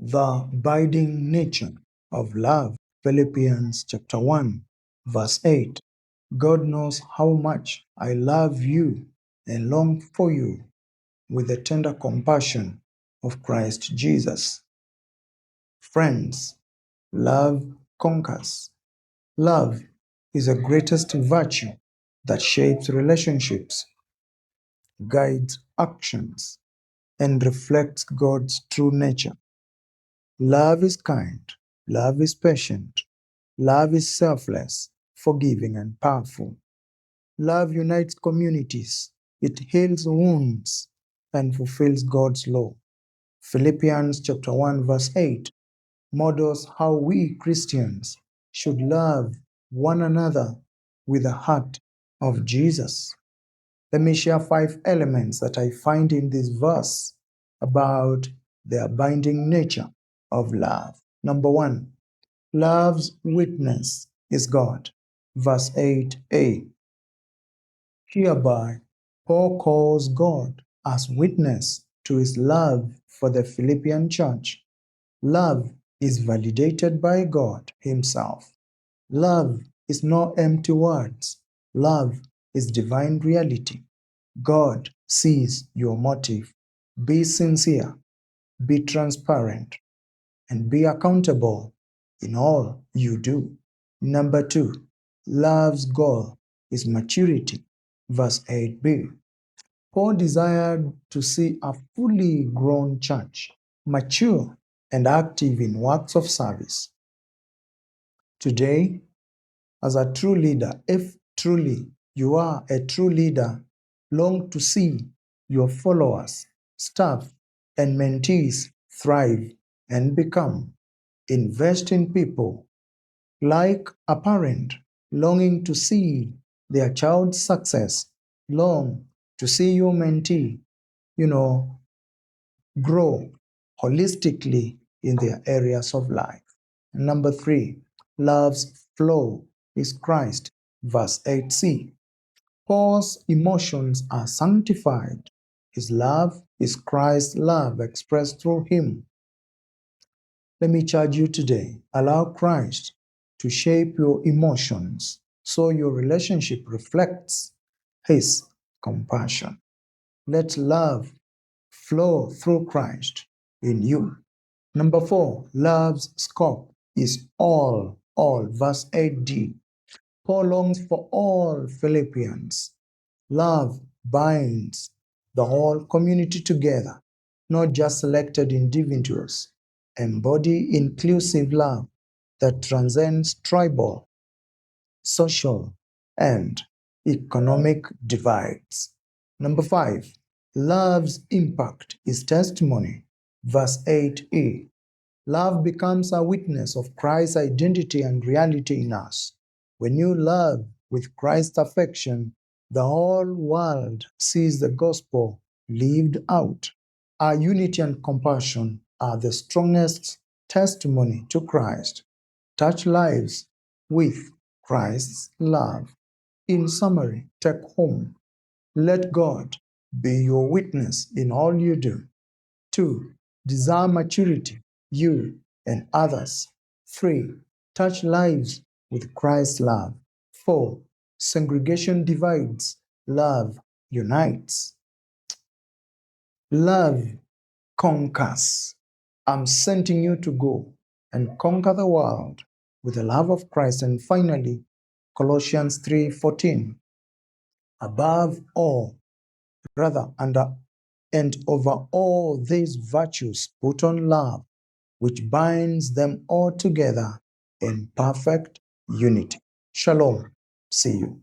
The abiding nature of love. Philippians chapter 1, verse 8. God knows how much I love you and long for you with the tender compassion of Christ Jesus. Friends, love conquers. Love is the greatest virtue that shapes relationships, guides actions, and reflects God's true nature. Love is kind. Love is patient. Love is selfless, forgiving, and powerful. Love unites communities. It heals wounds and fulfills God's law. Philippians chapter 1 verse 8 models how we Christians should love one another with the heart of Jesus. Let me share 5 elements that I find in this verse about the abiding nature of love. Number 1, love's witness is God. Verse 8a. Hereby, Paul calls God as witness to his love for the Philippian church. Love is validated by God himself. Love is not empty words. Love is divine reality. God sees your motive. Be sincere, be transparent, and be accountable in all you do. Number 2, love's goal is maturity. Verse 8b. Paul desired to see a fully grown church, mature and active in works of service. Today, as a true leader, if truly you are a true leader, long to see your followers, staff, and mentees thrive and become. Invest in people. Like a parent longing to see their child's success, long to see your mentee, grow holistically in their areas of life. Number 3, love's flow is Christ. Verse 8c. Paul's emotions are sanctified. His love is Christ's love expressed through him. Let me charge you today. Allow Christ to shape your emotions so your relationship reflects his compassion. Let love flow through Christ in you. Number 4, love's scope is all. Verse 8d. Paul longs for all Philippians. Love binds the whole community together, not just selected individuals. Embody inclusive love that transcends tribal, social, and economic divides. Number 5, love's impact is testimony. Verse 8a. Love becomes a witness of Christ's identity and reality in us. When you love with Christ's affection, the whole world sees the gospel lived out. Our unity and compassion are the strongest testimony to Christ. Touch lives with Christ's love. In summary, take home. Let God be your witness in all you do. 2, desire maturity, you and others. 3, touch lives with Christ's love. 4, segregation divides, love unites. Love conquers. I'm sending you to go and conquer the world with the love of Christ. And finally, Colossians 3:14. Above all, rather, and over all these virtues, put on love, which binds them all together in perfect unity. Shalom. See you.